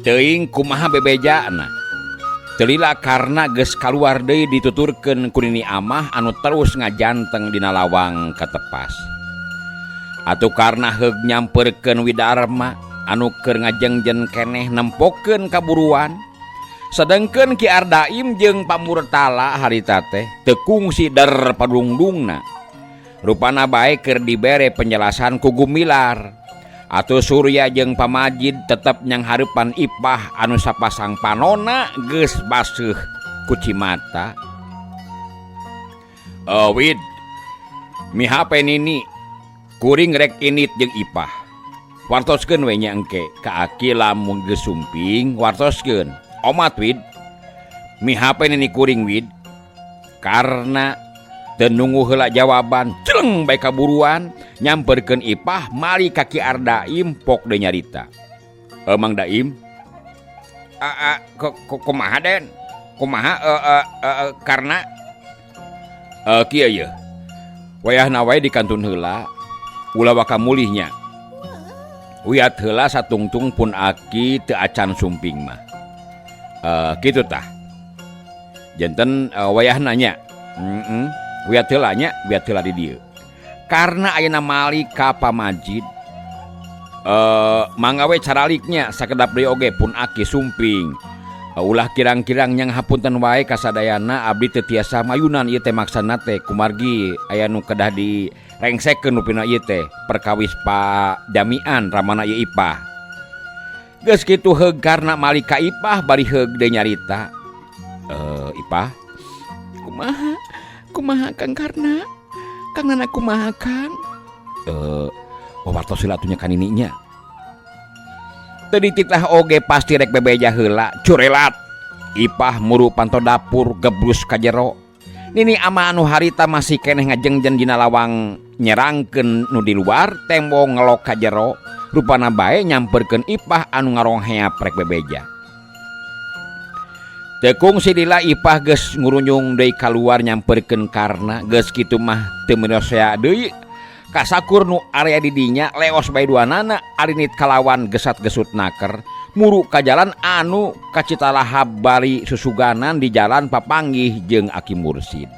teuing kumaha bebejana. Telila karena geus kaluar deui dituturkeun ku nini amah anu terus ngajanteng dina lawang katepas. Atuh karena heug nyamperkeun Widarma anu keur ngajengjen keneh nempokeun kaburuan. Sedengkeun Ki Ardaim jeung Pamurtala harita teh teu kungsi der padungdungna. Rupana bae keur dibere penjelasan ku Gumilar. Atuh Surya jeung Pamajid tetep nyang hareupan Ipah anu sapasang panona geus baseuh ku Cimata. Wid, mihape nini kuring rek init jeung Ipah. Wartoskeun we nya engke ka aki lamun geus sumping wartoskeun. Omat Wid, mihape nini kuring Wid. Karena teu nunggu heula jawaban, celeng bae kaburuan nyamperkeun Ipah mali ka Ki Ardaim pok deui nyarita. Mang Daim, kumaha Den? Kumaha karena kieu ye. Wayahna wae dikantun heula ulah waka mulihnya. Wiat heula satungtung pun aki teu acan sumping mah. Kitu tah. Janten wayahna nya. Wiat heula nya, wiat heula di dieu. Karena ayeuna mali ka Pamajid mangga we caraliknya sakedap deui oge pun aki sumping. Ulah kirang-kirang nyang hapunten wae kasadayana abdi teu tiasa mayunan ieu teh maksana teh kumargi aya nu kedah di rengsekeun upina ieu teh perkawis Pak Jamian ramana ieu Ipah. Geus kitu heug karna mali ka Ipah bari heug deui nyarita. Ipah, kumaha Kang Karna? Kang nana kumaha Kang? Wartos heula atunya kanininya. Teu dititah oge pasti rek bebeja heula curelat. Ipah muru panto dapur gebrus ka jero. Nini ama anu harita masih keneh ngajengjen dina lawang nyerangkeun nu di luar tembok ngelok ka jero. Rupana bae nyamperkeun Ipah anu ngarongheap rek bebeja. Tekung sidila Ipah geus ngurunyung deui kaluar nyamperkeun Karna geus kitu mah teu menosea deui kasakur nu area di dinya leos bae duanana arinit kalawan gesat-gesut naker muru ka jalan anu kacitalahap bari susuganan di jalan papanggih jeung Aki Mursid.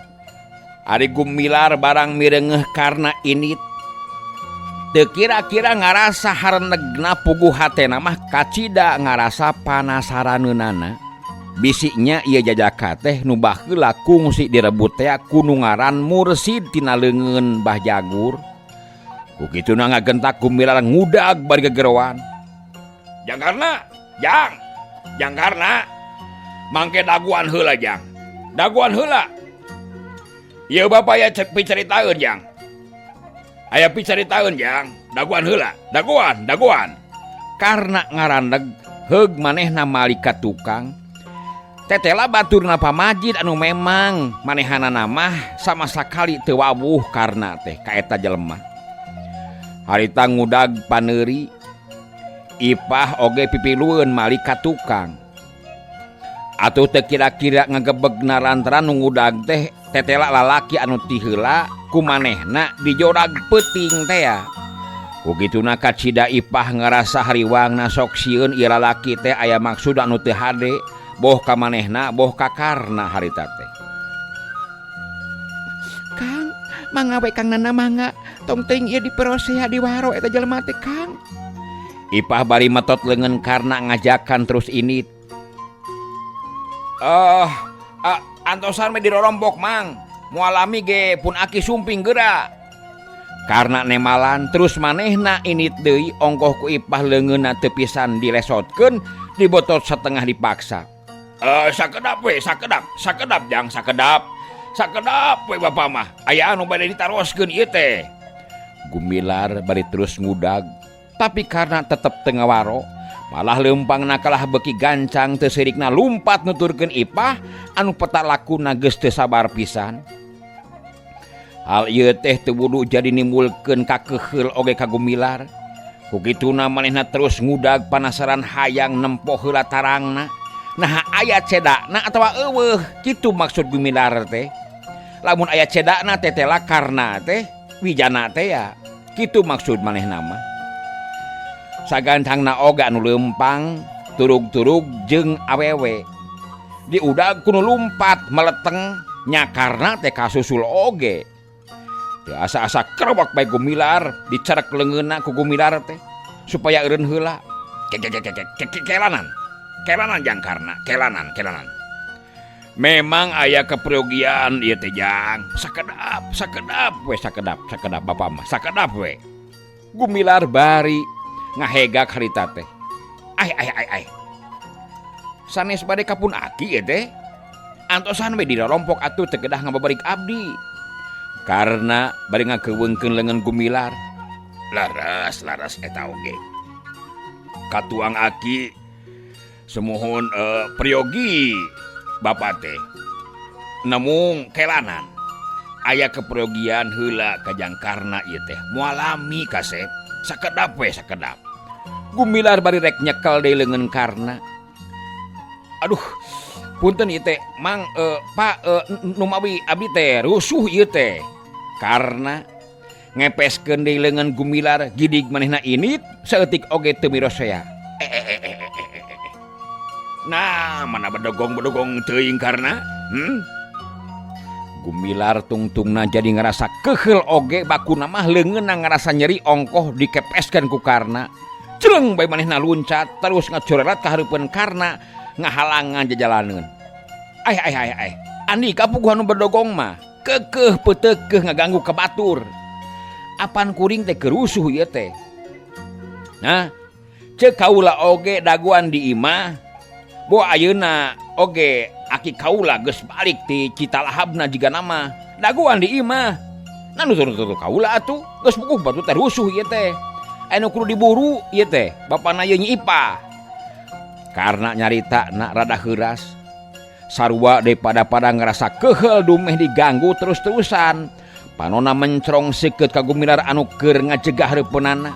Ari Gumilar barang mireungeuh Karna init teu kira-kira ngarasa harenegna puguh hatena mah kacida ngarasa panasaraneunana. Bisiknya ia jajaka teh nu baheula kungsi direbut teh ku nu ngaran Mursid tina leungeun Mbah Jagur. Ku kituna ngagentak Gumilar ngudag bari gegerowan. Jang Karna, Jang Karna. Mangke daguan heula Jang. Daguan heula. Ieu Bapa aya picaritaeun Jang. Aya picaritaeun Jang. Daguan heula. Daguan. Karna ngarandeg heug manehna mali ka tukang. Tetela baturna Pamajid anu memang manehanana mah sama sakali teu wawuh Karna teh ka eta jelema. Harita ngudag paneuri Ipah oge pipilueun mali ka tukang. Atuh teu kira-kira ngagebegna lantaran nu ngudag teh tetela lalaki anu ti heula ku manehna dijorag peuting teh ya. Kugituna kacida Ipah ngarasa hariwangna sok sieun ieu lalaki teh aya maksud anu teu hade. Boh ka manehna, boh ka Karna harita teh. Kang, mangga we Kang nana mangga, tong teuing ieu diperosea di waro eta jelema teh Kang. Ipah bari metot leungeun Karna ngajakan terus init. Antosan me dirorombok Mang. Mualami ge pun aki sumping geura. Karna nemalan terus manehna init deui ongkoh ku Ipah leungeunna teu pisan dilesotkeun, dibotot setengah dipaksa. Sakedap Jang, sakedap we Bapa mah. Aya anu bade ditaroskeun ieu teh. Gumilar bari terus ngudag, tapi karena tetep teu ngawaro, malah leumpangna kalah beuki gancang teu sirikna lumpat nuturkeun Ipah anu peta lakuna geus teu sabar pisan. Hal ieu teh teu wudu jadi nimbulkeun kakeheul oge ka Gumilar. Kukituna manehna terus ngudag panasaran hayang nempo heula tarangna. Nah aya cedakna atawa eueuh kitu maksud Gumilar teh. Lamun aya cedakna teh tela Karna teh wijana teh ya kitu maksud manehna mah. Sagantangna oga anu leumpang turug-turug jeung awewe diudag kuno lumpat meleteng nyakarna teh kasusul oge teh asa-asa kerebak bae Gumilar dicerek leungeunna ku Gumilar teh supaya eureun heula kelanan jangkarna kelanan memang aya kepriogian ieu teh jang sakedap bapak mah sakedap we Gumilar bari ngahegak harita teh ai sanes bade kapun aki ya teh antosan we dirorompok atuh teu kedah ngababarik abdi karena bari ngakeuweungkeun leungeun Gumilar laras eta oge katuang aki semohon priogi bapak teh namun kelanan aya kepriogian heula ka jangkarna ieu teh moalami kasep sakedap Gumilar bari rek nyekel deui leungeun karna aduh punten ieu teh mang pak nu mawi abdi teh rusuh ieu teh karena ngepeskeun deui leungeun Gumilar gidig manehna init saeutik oge teu mirosea nah mana bedogong teuing karena Gumilar tungtungna jadi ngerasa keheul oge bakuna mah leungeunna ngerasa nyeri ongkoh dikepeskeun ku karna celeng bae manehna luncat terus ngacorelat ka hareupeun karna ngahalangan jajalaneun ai andi kapuguh anu bedogong mah keukeuh peuteukeuh ngaganggu ka batur apan kuring teh kerusuh ieu teh nah ceuk kaula oge daguan di imah bo ayeuna oge aki kaula geus balik ti Citalahabna jiga nama daguan di imah nah nutur kaula atuh geus puguh batu teh rusuh ieu teh anu kudu diburu ieu teh bapana ieu Nyi Ipah karena nyarita na rada heuras sarua daripada ngerasa keheul dumeh diganggu terus-terusan panonna mencrong seukeut ka Gumilar anu keur ngajegah hareupeunana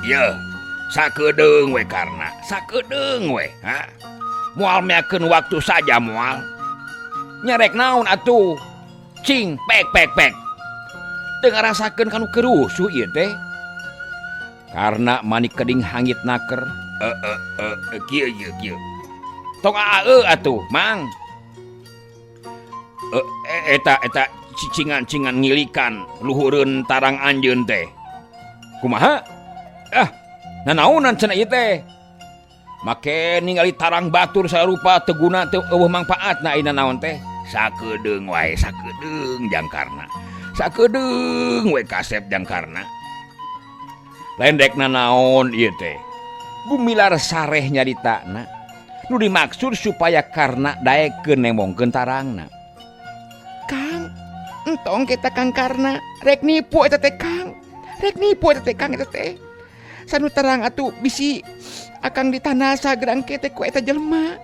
ieu sakedeung we karna sakedeung we moal meakeun waktu saja moal nyarek naon atuh cing pek teu ngarasakeun kanu kerusuh ieu teh karena manik keding hangit naker kieu tong atuh mang eta cicingan ngilikan luhureun tarang anjeun teh kumaha nanaonan cenah ieu teh make ningali tarang batur sarupa teu guna teu eueuh mangpaatna ayeuna naon teh sakedeung wae sakedeung jangkarna sakedeung we kasep jangkarna lain dekna naon ieu teh Gumilar sareh nyaritana nu dimaksud supaya karna daekeun nemongkeun tarangna Kang entong kita Kang karna rek nipu eta teh Kang eta teh sanu terang atuh bisi akang ditanasa gerang kete ku eta jelema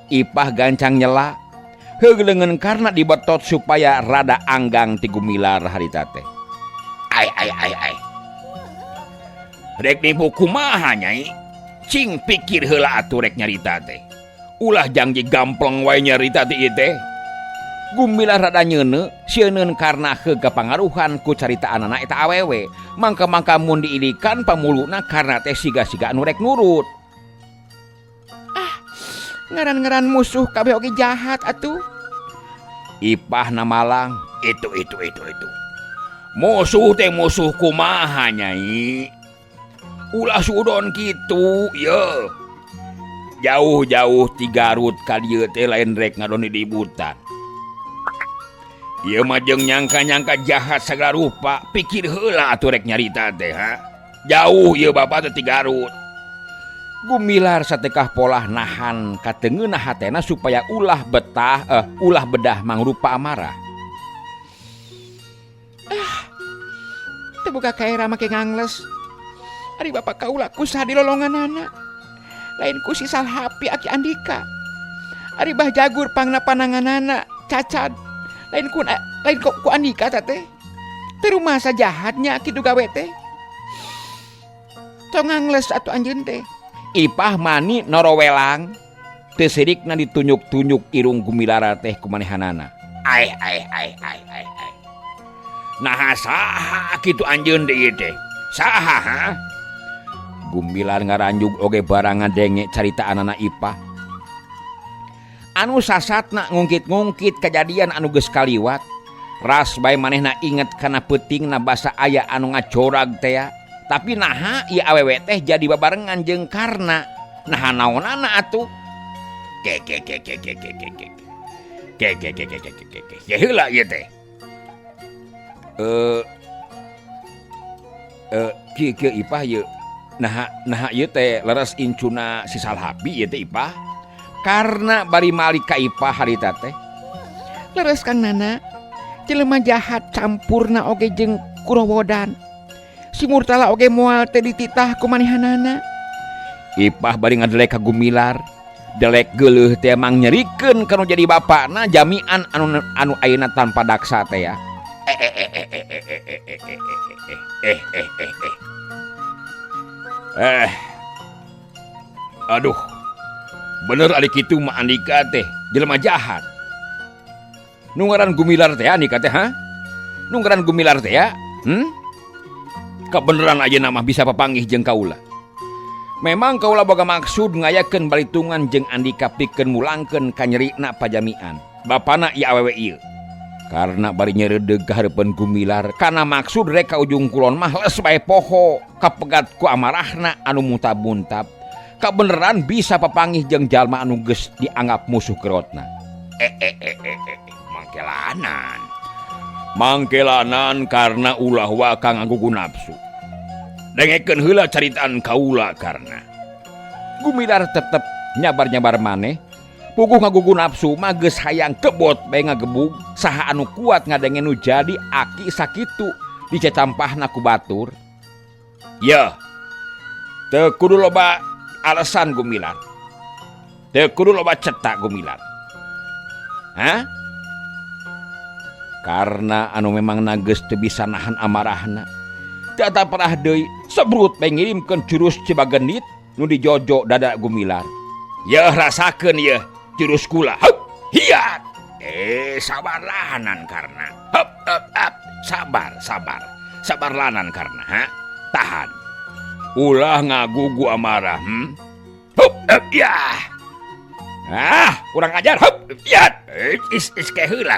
Ipah gancang nyela heuleungeun karna dibetot supaya rada anggang ti Gumilar harita teh ai rek nipu kumaha nyai cing pikir heula atuh rek nyarita teh ulah janji gampleng wae nyarita teh ieu teh Gumilar rada nyeuneu sieunneun karna kegapangaruhan ku caritaanana eta awewe mangka-mangka mun diilikan pamuluna karna teh siga-siga anu rek nurut ngaran-ngaran musuh kabeh oge jahat atuh Ipah namalang itu musuh teh musuh kumaha nyai ulah sudon kitu ye jauh-jauh ti Garut ka dieu teh lain rek ngadoni di butan ieu mah jeung nyangka jahat sagala rupa pikir heula atuh rek nyarita teh jauh ieu bapak teh ti Garut Gumilar satekah polah nahan katengeuna hatena supaya ulah bedah mangrupa amarah teu boga kaera make ngangles ari bapak kaula kusah di lolonganana lain ku si Salhapi aki Andika ari bah Jagur pangna pananganana Cacad lain ku Andika teh teu rumasa jahatnya kitu gawe teh tong ngangles atuh anjeun teh Ipah mani norowelang teu sidikna ditunjuk-tunjuk irung Gumilar teh kumanehanana ai nah saha kitu anjeun deui teh saha Gumilar ngaranjug oge barangan denge carita anak Ipah. Anu sasatna ngungkit-ngungkit kejadian anu geus kaliwat. Ras bae manehna inget kana peutingna basa aya anu ngacorag teh. Tapi naha ieu awewe teh jadi babarengan jeung Karna. Naha naonana atuh? Ke heula ieu teh. Kieu Ipah ieu. Naha ieu teh leres incuna si Salhabi ieu teh Ipah. Karna bari malik ka Ipah harita teh. Leres Kang Nana. Jelema jahat campurna oge jeung Kurowodan. Si Murtala oge moal teh dititah ku manehanana. Ipah bari ngadelek ka Gumilar. Delek geuleuh teh emang nyerikeun kana jadi bapakna jamian anu ayeuna tanpa daksa teh ya. Aduh. Bener ari kitu mah Andika teh jelema jahat. Nu ngaran Gumilar teh Andika teh ha? Nu ngaran Gumilar teh ya? Kabeneran ayeuna mah bisa papanggih jeung kaula. Memang kaula boga maksud ngayakeun balitungan jeung Andika pikeun mulangkeun ka nyerina pajamian. Bapana ieu awewe ieu. Karna bari nyeredeg ka hareupeun Gumilar kana maksud rek ka ujung kulon mah les bae poho kapegat ku amarahna anu muntab-muntab. Kabeneran bisa papanggih jeung jalma anu geus dianggap musuh kerotna. Mangkelanan karena ulah wa kang nganggugu nafsu. Dengekeun heula caritaan kaula Karna. Gumilar tetep nyabar-nyabar maneh. Puguh ngagugu nafsu mah geus hayang kebot bae ngagebug saha anu kuat ngadenge nu jadi aki sakitu dicacampahna ku batur. Ya. Teu kudu loba alasan Gumilar. Teu kudu loba cetak Gumilar. Hah? Karena anu memang nageus teu bisa nahan amarahna. Tata parah deui sebrut bae ngirimkeun jurus Cibagendit nu dijojo dada Gumilar. Yeuh rasakeun yeuh jurus kula. Heup, hiat. Sabar lahanan Karna. Heup. Sabar. Sabar lahanan Karna, ha? Tahan. Ulah ngagugu amarah, Heup, ya. Kurang ajar. Heup, hiat. Is ke heula.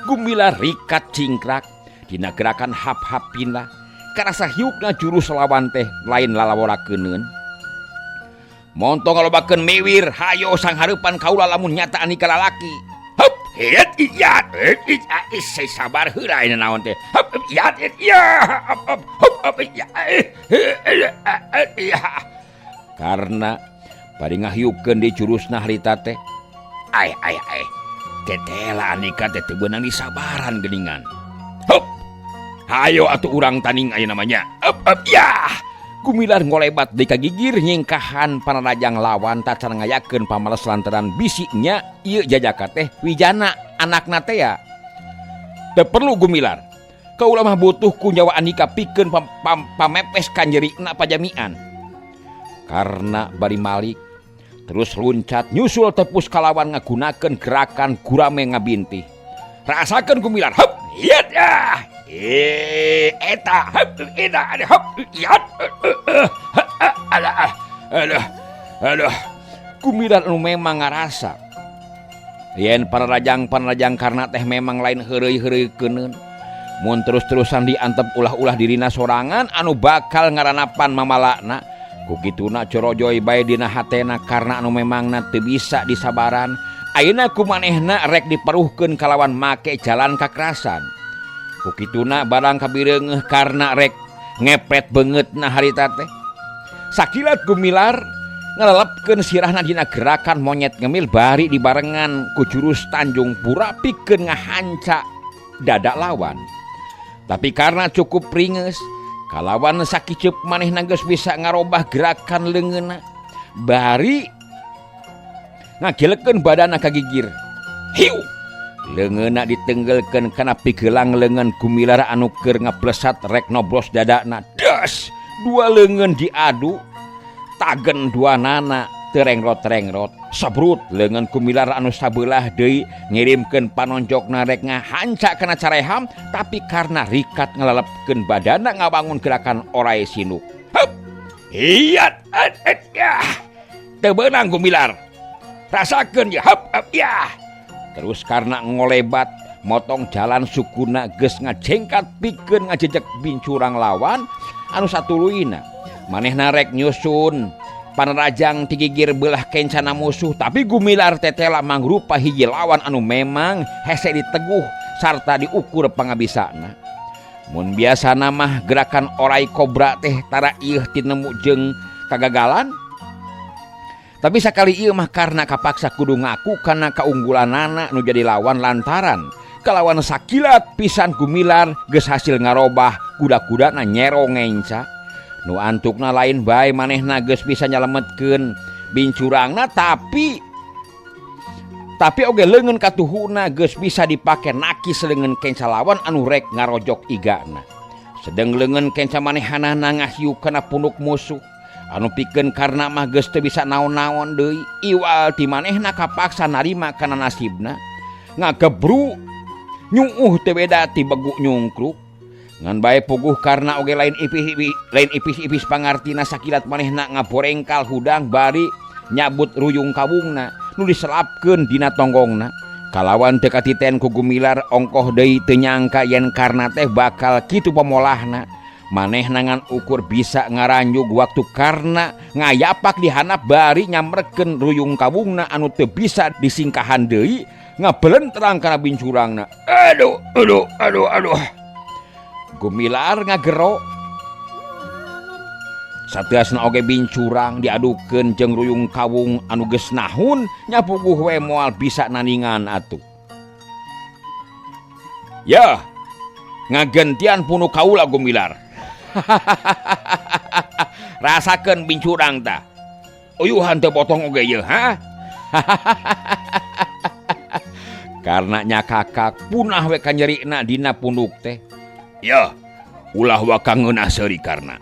Gumilar rikat cingkrak dina gerakan hap-hapina karasa hiukna jurus lawan teh lain lalaworakeun. Montong ngalobakeun miwir hayo sang hareupan kaula lamun nyata Andika lalaki. Heup, hiat iyat. Sabar heula ina naon teh. Heup, iyat ya. Heup, ya. Karena bari ngahiukeun di jurusna harita teh. Ai. Tetela Andika teh teu beunang disabaran geuningan. Heup. Hayo atuh urang tanding aya namanya. Heup, ya. Gumilar ngolebat deui ka gigir nyingkahan panarajang lawan tacan ngayakeun pamales lantaran bisiknya ieu jajaka teh Wijana anakna teh ya. Teu perlu Gumilar. Kaula mah butuh ku nyawa Andika pikeun pamepes ka nyeurina pajamian. Karena bari malik terus luncat nyusul tepus kalawan ngagunakeun gerakan gurame ngabintih. Rasakeun Gumilar. Heup, hiat ya. Eta heup, hiat. Aduh. Gumilar anu memang ngarasa yen panarajang Karna teh memang lain heureuy-heureuykeuneun. Mun terus-terusan diantep ulah-ulah dirina sorangan anu bakal ngaranapan mamalakna. Kukituna corojoy bae dina hatena karena anu memangna teu bisa disabaran. Ayeuna kumanehna rek diparuhkeun kalawan make jalan kakerasan. Kukituna barang kabireungeuh karena rek ngepret beungeutna harita teh. Sakilat Gumilar ngalelepkeun sirahna dina gerakan monyet ngemil bari dibarengan ku jurus Tanjung Pura pikeun ngahanca dada lawan. Tapi karena cukup ringeus kalawan sakiceup manehna geus bisa ngarobah gerakan leungeunna. Bari ngagelekeun badanna ka gigir. Hiu. Leungeunna ditenggelkeun kana pikelang leungeun Gumilar anu keur ngaplesat rek noblos dadana. Das. Dua leungeun diadu. Tagen duanana terengrot-rengrot. Sabrut leungeun Gumilar anu sabelah deui ngirimkeun panonjokna rek ngahanca kana careham tapi karena rikat ngalelepkeun badanna ngabangun gerakan orai sinuk. Heup. Iya, ya. Teu beunang Gumilar. Rasakeun ya, hap ya. Terus karena ngolebat motong jalan sukuna geus ngajengkat pikeun ngajejek bincurang lawan anu satuluyna. Manehna rek nyusun panerajang tigigir belah kencana musuh, tapi Gumilar tetela mangrupa hiji lawan anu memang hese diteguh sarta diukur pangabisana. Mun biasana mah gerakan orai kobra teh tara ieu tinemu jeung kagagalan. Tapi sakali ieu mah karena kapaksa kudu ngaku kana kaunggulanana nu jadi lawan lantaran kalawan sakilat pisan Gumilar geus hasil ngarobah kuda-kudana nyero ngenca. Nu antukna lain bae manehna geus bisa nyalametkeun bincurangna tapi oge leungeun katuhuna geus bisa dipake nakis leungeun kenca lawan anu rek ngarojok igana. Sedeng leungeun kenca manehanana ngahiu kana punduk musuh anu pikeun karna mah geus teu bisa naon-naon deui. Iwal ti manehna kapaksa narima kana nasibna ngagebru nyuuh teu beda ti begu nyungkruk. Ngan bae puguh karena oge lain ipis pangartina sakilat manehna ngaborengkal hudang bari nyabut ruyung kawungna nu diselapkeun dina tonggongna. Kalawan teu katiten ku Gumilar ongkoh deui teu nyangka yen karna teh bakal kitu pamolahna. Manehna ngan ukur bisa ngaranjug waktu karna ngayapak dihanap bari nyamrekeun ruyung kawungna anu teu bisa disingkahan deui ngabelentrang kana bincurangna. Aduh. Gumilar ngagero sateasna oge bincurang diadukeun jeung ruyung kawung anu geus nahun nyapuguh we moal bisa naningan atuh. Ya, ngagentian punu kaula Gumilar. Rasakeun bincurang tah. Uyuhan teu potong oge yeuh, ha? Karena nyakakak punah we kanyerina dina punduk teh. Ya, ulah wakang ngeunah seuri karna.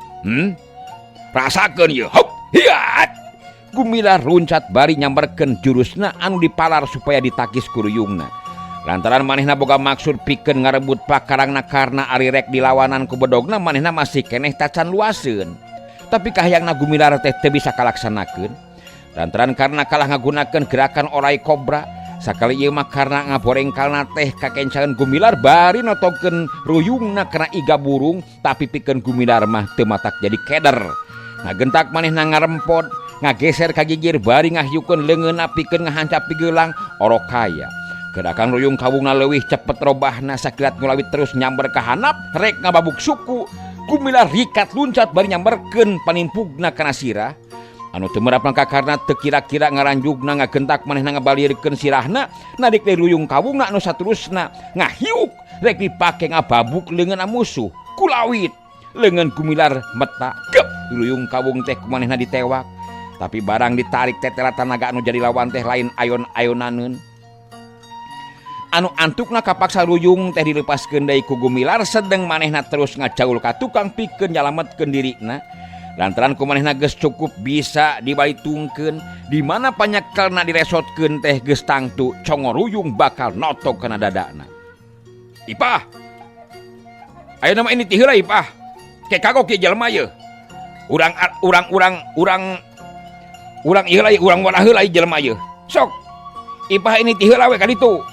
Rasakeun ye, hop, hiat. Gumilar runcat bari nyamberkeun jurusna anu dipalar supaya ditakis ku ruyungna. Lantaran manehna boga maksud pikeun ngarebut pakarangna karna ari rek dilawanan ku bedogna manehna masih keneh tacan luaseun. Tapi kahyangna Gumilar teh teu bisa kalaksanakeun. Lantaran karena kalah ngagunakeun gerakan orai kobra. Sakali ieu mah karena ngaborengkalna teh kakencaeun Gumilar bari notongkeun ruyungna kana iga burung, tapi pikeun Gumilar mah teu matak jadi keder. Ngagentak manehna ngarempod, ngageser ka gigir bari ngahiukeun leungeunna pikeun ngahancap pigeulang orokaya. Gerakan ruyung kawungna leuwih cepet robahna sakilat ngulawit terus nyamber ka hanap rek ngababuk suku. Gumilar rikat luncat bari nyamberkeun panimpugna kana sirah. Anu teu meurap langkah karena teu kira-kira ngaranjugna ngagentak manehna ngabalirikeun sirahna nadik deui ruyung kawungna anu saterusna ngahiuk rek dipake ngababuk leungeunna musuh. Kulawit leungeun Gumilar meta gep ruyung kawung teh kumanehna ditewak, tapi barang ditarik tetela tanaga anu jadi lawan teh lain ayon-ayonaneun. Anu antukna kapaksa ruyung teh dilepaskeun deui ku Gumilar sedeng manehna terus ngacaul ka tukang pikeun nyalametkeun dirina. Lantaran kumanehna geus cukup bisa dibalitungkeun di mana panyakelna diresotkeun teh geus tangtu congor ruyung bakal notok kana dadana. Ipah, aya nama ini ti heula Ipah. Ke kagok ieu jelema yeuh. Urang ieu lain urang warna heula ieu jelema yeuh. Sok. Ipah ini ti heula we ka ditu.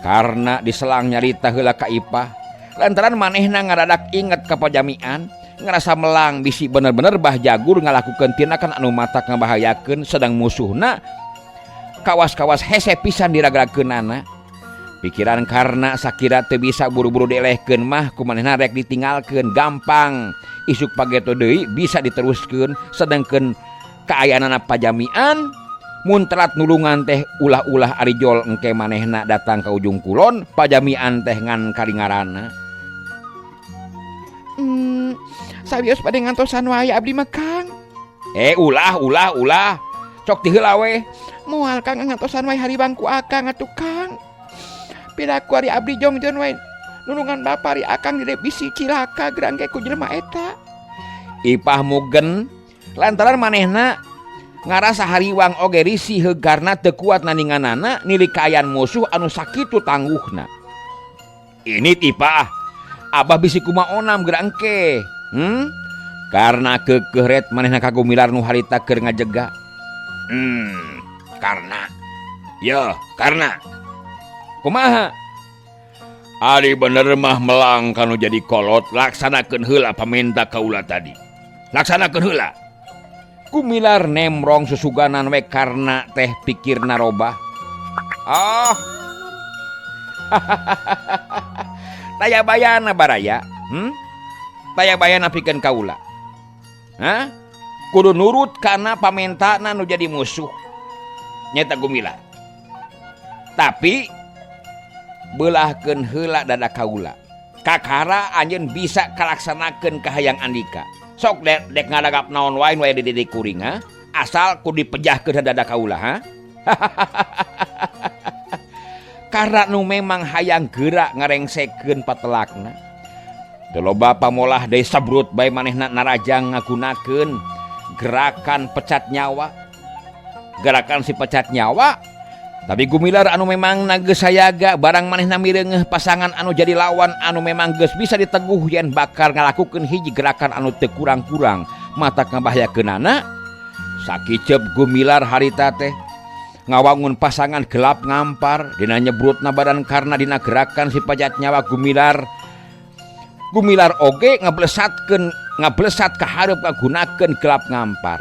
Karena diselang nyarita heula ka Ipah, lantaran manehna ngaradak inget ka pajamian. Ngerasa melang bisi bener-bener bah jagur ngalakukeun tindakan anu matak ngabahayakeun sedang musuhna kawas-kawas hese pisan diragrakeunana. Pikiran karena sakira teu bisa buru-buru dielehkeun mah kumanehna rek ditinggalkeun gampang isuk pageto deui bisa diteruskeun sedengkeun kaayaanana pajamian mun telat nulungan teh ulah-ulah ari jol engke manehna datang ka ujung kulon pajamian teh ngan karingarana. Sabios pada ngantosan wae abdi mah Kang. Ulah. Cok ti heula we. Moal Kang ngantosan wae hari bangku Akang atuh Kang. Pidaku ari abdi jongjon wae. Nulungan bapa ari Akang direvisi cilaka gerangge ku jelema eta. Ipah mugen lantaran manehna ngarasa hariwang oge risih karena teu kuat naninganana nilai kaayaan musuh anu sakitu tangguhna. Ini Ipah, abah bisi kumaha onam gerangke. karena kekeret manehna ka Gumilar nu harita keur ngajega. Karena ya karena kumaha ari bener mah melang kanu jadi kolot laksanakeun heula pamenta kaula tadi. Laksanakeun heula. Gumilar nemrong susuganan we karena teh pikirna robah. Taya bayana baraya. Taya bayana pikeun kaula. Kudu nurut kana pamentana nu jadi musuh. Nyata Gumilar. Tapi beulahkeun heula dada kaula. Kakara anjeun bisa kalaksanakeun kahayang Andika. Sok dek ngadagap naon wae nu aya di didik kuring asal kudu dipejahkeun dada kaula Karena nu memang hayang gerak ngarengsekeun patelakna. Teu loba pamolah deui sabrut bae manehna narajang ngagunakeun gerakan pecat nyawa. Gerakan si pecat nyawa. Tapi Gumilar anu memang nageus sayaga barang manehna mireungeuh pasangan anu jadi lawan anu memang geus bisa diteguh yen bakal ngalakukeun hiji gerakan anu teu kurang-kurang matak ngabahayakeunana. Sakicep Gumilar harita teh ngawangun pasangan gelap ngampar dina nyebrutna badan karena dina gerakan si pecat nyawa Gumilar oge ngablesat ka hareup kagunakeun gelap ngampar.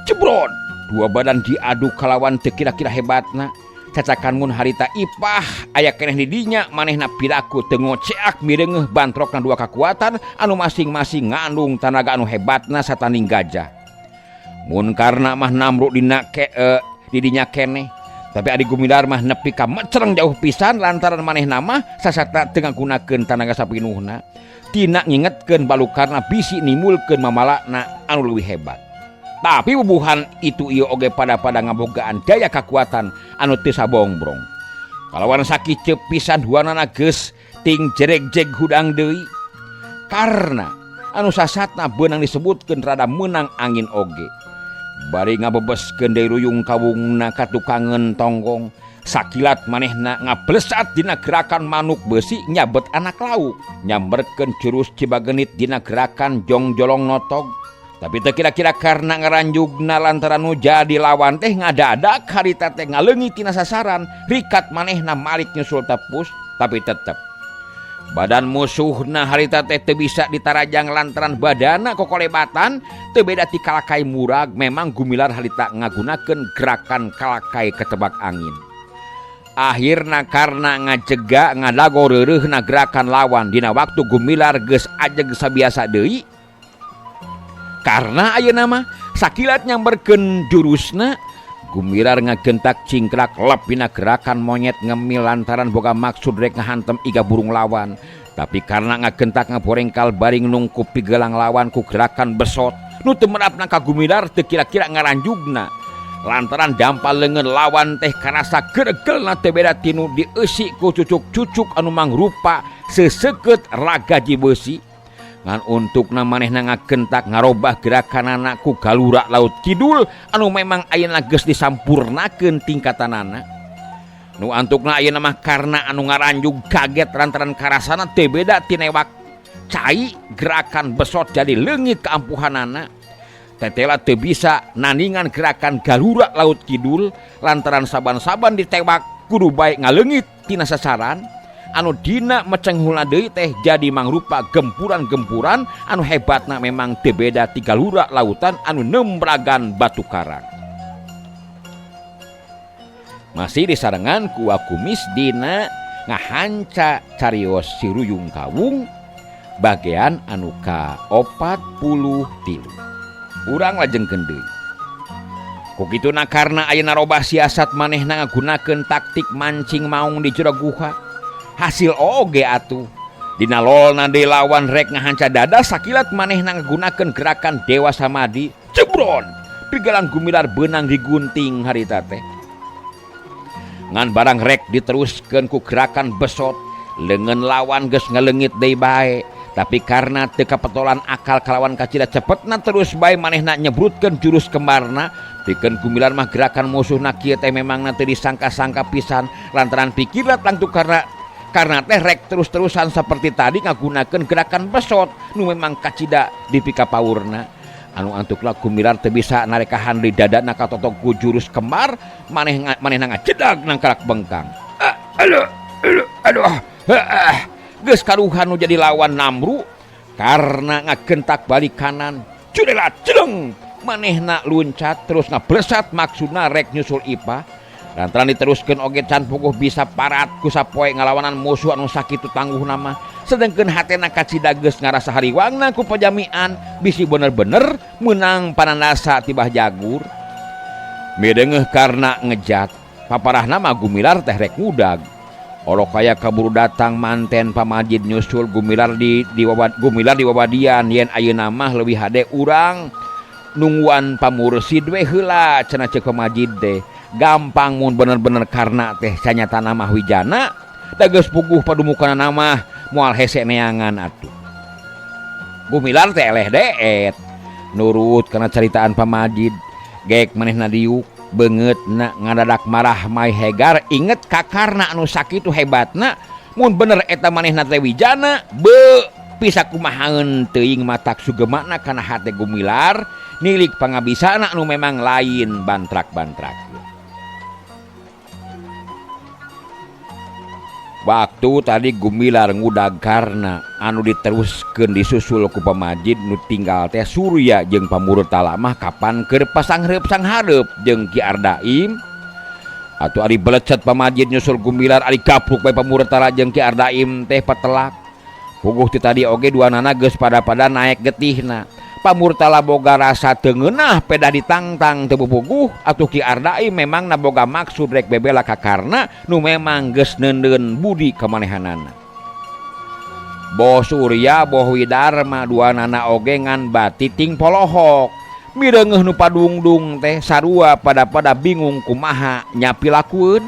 Jebrot dua badan diadu kalawan teu kira-kira hebatna. Cacakan mun harita ipah aya keneh di dinya manehna piraku teu ngoceak mireungeuh bantrokna dua kakuatan anu masing-masing ngandung tanaga anu hebatna sataning gajah. Mun karena mah namruk dina di dinya keneh. Tapi adi Gumilar mah nepi ka mecereng jauh pisan lantaran manehna mah sasata teu ngagunakeun tanaga sapinuhna. Tina ngingetkeun balukarna bisi nimulkeun mamalakna anu leuwih hebat. Tapi bubuhan itu ieu oge pada ngabogaan daya kekuatan anu teu sabongbrong. Kalawan sakicep pisan huanana geus ting jereg-jeg hudang deui. Karena anu sasatna beunang disebutkeun rada meunang angin oge. Bari ngabebeskeun deui ruyung kawungna ka tukangeun tonggong, sakilat manehna ngablesat dina gerakan manuk besi nyabet anak lauk, nyamberkeun jurus cibageunit dina gerakan jongjolong notog. Tapi teu kira-kira karena ngaranjugna lantaran nu jadi lawan teh ngadadak harita teh ngaleungit tina sasaran, rikat manehna malik nyusul tepus, tapi tetep badan musuhna harita teh teu bisa ditarajang lantaran badana kokolebatan, teu beda ti kalakai murag. Memang Gumilar harita ngagunakeun gerakan kalakai ketebak angin. Akhirna karena ngajega ngadago reureuhna gerakan lawan dina waktu Gumilar geus ajeg sabiasa deui. Karena ayeuna mah sakilat nyamberkeun jurusna, Gumilar ngagentak cingkrak lep dina gerakan monyet ngemil lantaran boga maksud rek ngahantem iga burung lawan. Tapi karena ngagentak ngaborengkal baring nungkup pigelang lawan ku gerakan besot nu teu merapna ka Gumilar teu kira-kira ngaranjugna. Lantaran dampal leungeun lawan teh karasa geregelna teu beda tinu dieusi ku cucuk-cucuk anu mangrupa seseukeut ragaji beusi. Ngan untukna manehna ngagentak ngarobah gerakanana ku galura laut kidul anu memang ayeuna geus disampurnakeun tingkatanana. Nu antukna ayeuna mah karena anu ngaranjug kaget lantaran karasana teu beda ti newak cai gerakan besot jadi leungit kaampuhanana. Tetela teu bisa naningan gerakan galura laut kidul lantaran saban-saban ditewak kudu bae ngaleungit tina sasaran. Anu dina mecenghulna deui teh jadi mangrupa gempuran-gempuran anu hebatna memang teu beda ti galura lautan anu nembragan batu karang. Masih disarengan ku Wakumis dina ngahanca carios si ruyung kawung bagian anu ka-43. Urang lajengkeun deui. Ku kituna karna ayeuna robah siasat manehna ngagunakeun taktik mancing maung di jero guha. Hasil oge atuh dina lolna deui lawan rek ngahanca dada sakilat manehna ngagunakeun gerakan Dewa Samadi. Jebron pigelang Gumilar beunang digunting harita teh. Ngan barang rek diteruskeun ku gerakan besot leungeun lawan geus ngaleungit deui bae. Tapi karena teu kapetolan akal kalawan kacida cepetna terus bae manehna nyebrutkeun jurus kembarna. Pikeun Gumilar mah gerakan musuhna kieu teh memangna teu disangka-sangka pisan lantaran pikirat langtuk karena karena teh rek terus-terusan seperti tadi ngagunakeun gerakan besot nu memang kacida dipika paurna. Anu antukna Gumilar teu bisa narekahan di dadana katotok ku jurus kembar manehna ngacedag nang karak bengkang. Aduh. Geus karuhan nu jadi lawan Namru karena ngagentak balik kanan. Cudela celeng manehna luncat terus ngablesat maksudna rek nyusul Ipah. Lantaran diteruskeun oge can puguh bisa parat ku sapoe ngalawanan musuh anu sakitu tangguhna mah. Sedengkeun hatena kacida geus ngarasa hariwangna ku pajamian bisi bener-bener menang panandasa tibah jagur. Mideungeuh karena ngejat paparahna mah Gumilar teh rek ngudag. Orok kaya kaburu datang manten pamajid nyusul Gumilar di wawadian yen ayeuna mah leuwih hade urang nungguan pamursid we heula cenah ceuk pamajid teh. Gampang mun bener-bener karena teh sanyatana mah wijana da geus puguh padumukanna mah moal hese neangan atuh. Gumilar teh eleh deet nurut kana caritaan pamajid geek manehna diuk beungeutna ngadadak marah Mai Hegar inget kakarna anu sakitu hebatna mun bener eta manehna teh wijana bisa kumahaeun teuing matak sugemana kana hate Gumilar nilik pangabisana anu memang lain bantrak-bantrak. Waktu tadi Gumilar ngudag karena anu diteruskeun disusul ku pamajid nu tinggal teh Surya jeung Pamurtala mah kapan keur pasangreup sang hareup jeung Ki Ardaim atuh ari belecet pamajid nyusul Gumilar ari kapruk bae Pamurtala jeung Ki Ardaim teh patelak puguh ti tadi oge duanana geus pada-pada naek getihna. Pamurtala boga rasa teu ngeunah peda ditangtang teu puguh atuh Ki Ardaim memang naboga maksud rek bebela kakarna nu memang geus neundeun budi kamanehanana. Boh Surya boh Widarma duanana oge ngan bati ting polohok. Mireungeuh nu padungdung teh sarua pada bingung kumaha nyapilakueun.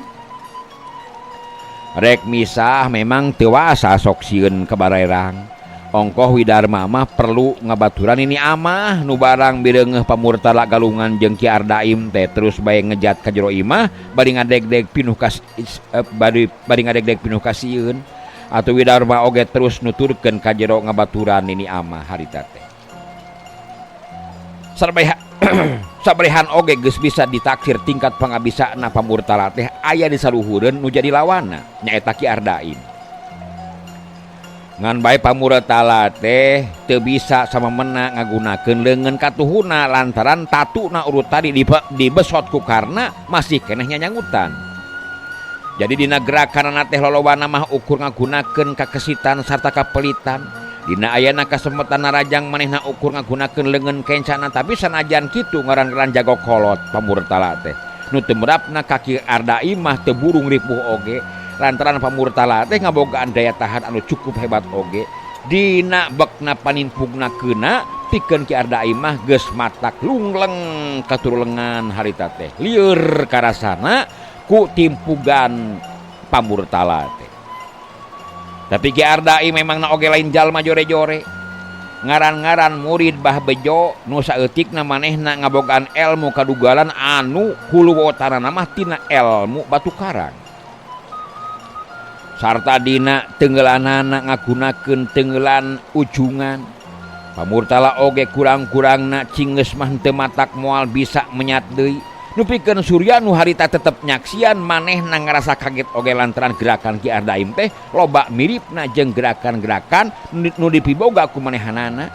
Rek misah memang teu wasa sok sieun kabarerang. Ongkoh Widarma mah perlu ngabaturan ini amah nu barang bireungeuh Pamurtala galungan jeung Ki Ardaim teh terus bae ngejat ka jero imah bari ngadeg-deg pinuh kasieun atuh Widarma oge terus nuturkeun ka jero ngabaturan ini amah harita teh. Sabrehan oge geus bisa ditaksir tingkat pangabisana Pamurtala teh aya di saluhureun nu jadi lawanna nyaeta Ki Ardaim. Ngan bae Pamurtala teh teu bisa samemena ngagunakeun leungeun katuhuna lantaran tatuna urut tadi dibesot ku karna masih keneh nyanyangutan. Jadi dina gerakanana teh lolobana mah ukur ngagunakeun kakesitan sarta kapelitan. Dina ayana kasempetan narajang manehna ukur ngagunakeun leungeun kencana tapi sanajan kitu ngaran-ngaran jago kolot Pamurtala teh. Nu teu merapna ka Ki Ardaim mah teu burung ripuh oge. Lantaran Pamurtala teh ngabogaan daya tahan anu cukup hebat oge dina bekna panimpugna keuna pikeun Ki Ardaim mah geus matak lungleng katurulengan harita teh lieur karasana ku timpugan Pamurtala teh. Tapi Ki Ardaim memangna oge lain jalma jore-jore ngaran-ngaran murid Bah Bejo nu saeutikna manehna ngabogaan elmu kadugalan anu hulu wotanana mah tina elmu batu karang. Sarta dina tenggelanana ngagunakeun tenggelan ujungan. Pamurtala oge kurang-kurangna cingeus mah teu matak moal bisa menyat deui. Nu pikeun Surya nu harita tetep nyaksian manehna ngarasa kaget oge lantaran gerakan Ki Ardaim teh loba miripna jeung gerakan-gerakan nu dipiboga ku manehanana.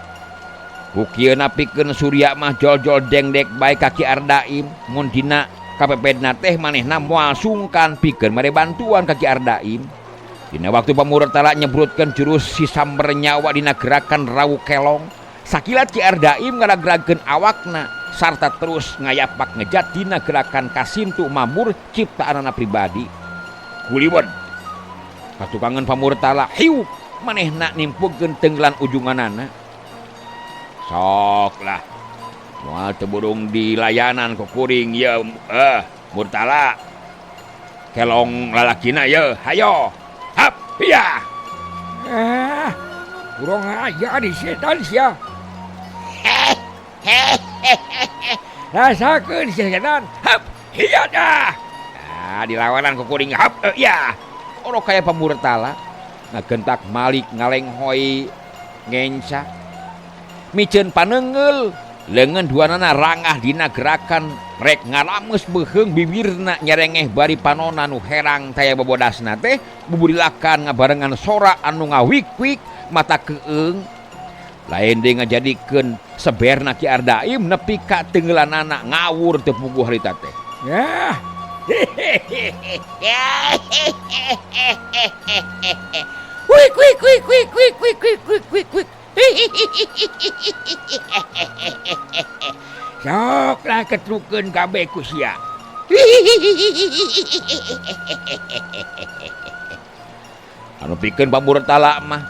Ku kieu pikeun Surya mah jol-jol dengdek bae ka Ki Ardaim mun dina kapepedna teh manehna moal sungkan pikeun mere bantuan ka Ki Ardaim. Dina waktu Pamurtala nyebrutkeun jurus si samber nyawa dina gerakan rawu kelong, sakilat Ki Ardaim ngaragrageun awakna sarta terus ngayapak ngejat dina gerakan kasintu mamur ciptaanana pribadi. Kuliwed katukangan Pamurtala hiu manehna nimpugkeun tenggelan ujunganana. Sok lah moal teu burung dilayanan ku kuring ye Murtala. Kelong lalakina ye hayo. Hap, iya. Kurang aja di setan sia. Rasakeun sia setan. Hap, iya dah. Dilawanan ku kuring hap, iya. oro kaya pamurtala ngagentak malik ngalenghoy ngenca miceun paneungeul leungeun duanana rangah dina gerakan rek ngarames beuheung bibirna nyerengeh bari panonna nu herang taya babodasna teh buburilakan ngabarengan sora anu ngawik-wik mata keung lain deui ngajadikeun seberna Ki Ardaim nepi ka teungeulanana ngawur teu puguh harita teh. Ya. Wik wik wik wik wik wik wik wik wik wik. Soklah ketrukeun kabeh ku sia. Anu pikeun pamurtala mah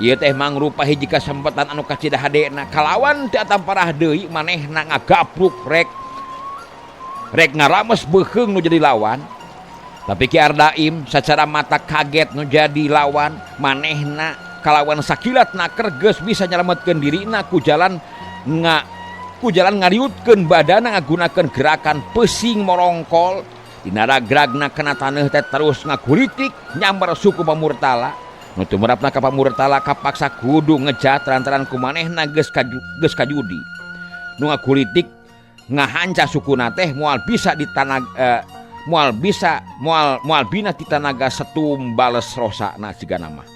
ieu teh mangrupa hiji kasempatan anu kacidah hadena kalawan teu atamparah deui manehna ngagapruk rek ngarames beuheung nu jadi lawan. Tapi Ki Ardaim secara mata kaget nu jadi lawan manehna kalawan sakilat naker geus bisa nyelametkeun dirina ku jalan ngariutkeun badana ngagunakeun gerakan pesing morongkol dina ragragna kana taneuh teh terus ngakulitik nyamber suku pamurtala nu tumrapna ka pamurtala kapaksa kudu ngejat lantaran ku manehna geus kajudi nu ngakulitik ngahanca sukuna teh moal bisa ditanaga moal bina ti tanaga setum bales rosana sigana mah.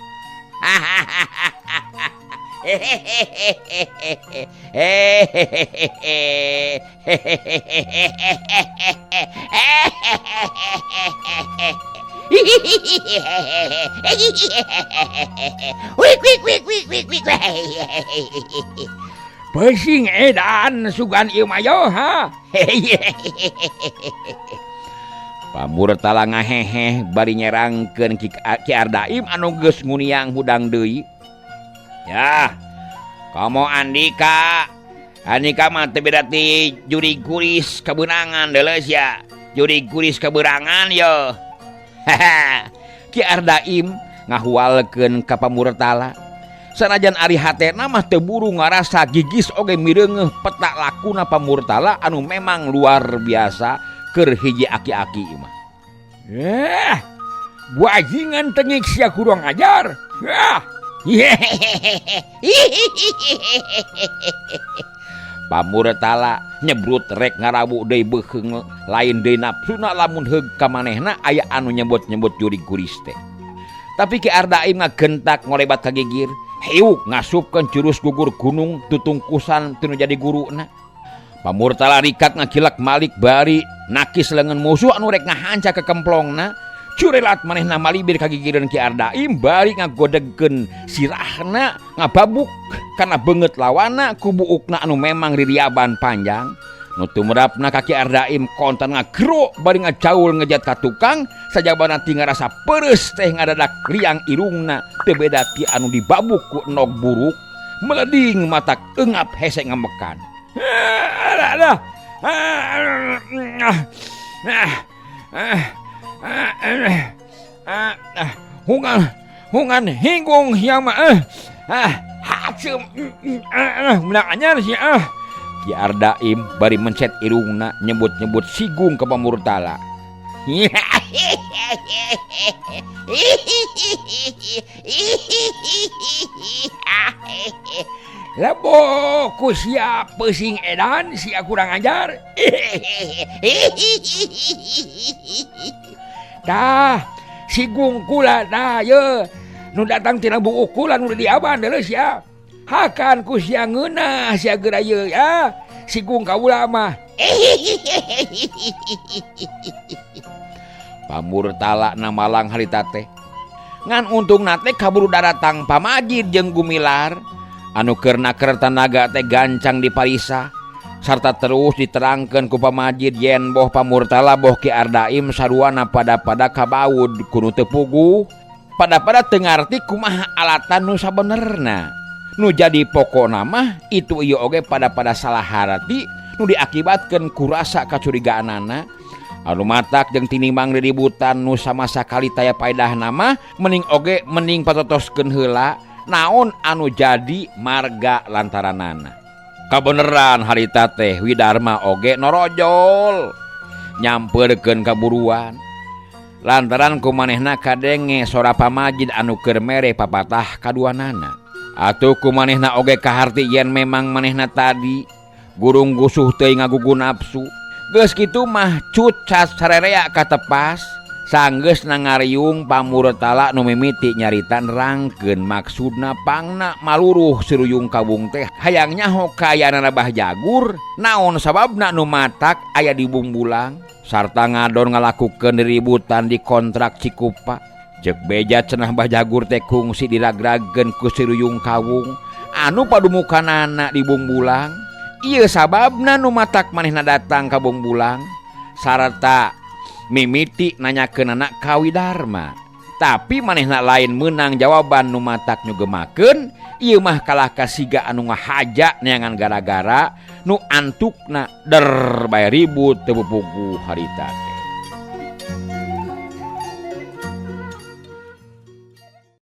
Wik wik wik wik wik wik. Pesing edan sugan ieu mah yo ha. Pamurtala ngaheheh bari nyerangkeun Ki Ardaim anu geus nguniang hudang deui. Ya, komo Andika mah teu beda ti juri kuris keberangan deuleus ya. Juri kuris keberangan yo. Ki Ardaim ngahualkeun ka pamurtala. Sanajan ari hatena mah teu buru ngarasa gigis oge mireungeuh peta lakuna pamurtala anu memang luar biasa keur hiji aki-aki mah. Bajingan tengik sia kurang ajar. Pamurtala nyebrut rek ngarawu deui beuheung lain deui nafsuna lamun heug ka manehna aya anu nyebut-nyebut juri kuris teh. Tapi Ki Ardaim ngagentak ngolebat ka gigir, heuk ngasupkeun jurus gugur gunung tutungkusan teu jadi guruna. Pamurtala rikat ngakilak malik bari nakis leungeun musuh anu rek ngahanca ke kemplongna. Curelat manehna malibir ka gigireun Ki Ardaim bari ngagodegkeun sirahna ngababuk kana beungeut lawanna ku buukna anu memang ririaban panjang. Nu tumrapna ka Ki Ardaim kontan ngagero bari ngacaul ngejat ka tukang sajabana ti ngarasa peureus teh ngadadak liang irungna teu beda ti anu dibabuk ku enog buruk meleding matak eungap hese ngamekan. Hungan hinggung yang mah hacem menang anyar sih Ki Ardaim bari mencet irungna nyebut-nyebut sigung ke pamurtala. Lebo ku sia pesing edan sia kurang ajar. Tah sigung kula tah ye nu datang tina buuk kula nu diaban deuleus sia. Hakan ku sia ngeunah sia geraya ya sigung kaula mah. Pamurtala na malang harita teh ngan untung nate kaburu daratang pamajid jeung gumilar anu keur tanaga teh gancang diparisa sarta terus diterangkeun ku pamajid yen boh pamurtala boh Ki Ardaim saruana pada kabaud kudu teu puguh pada teu ngarti kumaha alatan nu sabenerna. Nu jadi pokona mah itu ieu oge pada salah harati nu diakibatkeun ku rasa kacurigaanana anu matak jeung tinimbang riributan nu sama sakali taya paedahna mah mending patotoskeun heula naon anu jadi marga lantaranana. Kabeneran harita teh Widarma oge norojol nyampeurkeun kaburuan lantaran ku manehna kadenge sora pamajid anu keur mere papatah kaduanana. Atuh ku manehna oge kaharti yen memang manehna tadi gurung gusuh teuing ngagugu nafsu. Geus kitu mah cucat sarerea katepas sanggeus nangariung pamureutala nu mimiti nyarita nerangkeun maksudna pangna maluruh seruyung kabung teh hayang nyaho kaayana Bah Jagur naon sababna nu matak aya di Bumbulang sarta ngadon ngalakukeun ributan di kontrak Cikupa. Cek beja cenah Bah Jagur teh kungsi diragrageun ku seruyung kawung anu padumukanana di Bumbulang. Ieu sababna nu matak manehna datang ka Bumbulang sarta mimiti nanyakeun anak Kawidarma. Tapi manehna lain meunang jawaban nu matak nyugemakeun ieu mah kalah ka siga anu ngahaja neangan gara-gara nu antukna der bae ribut teu pupugu harita teh.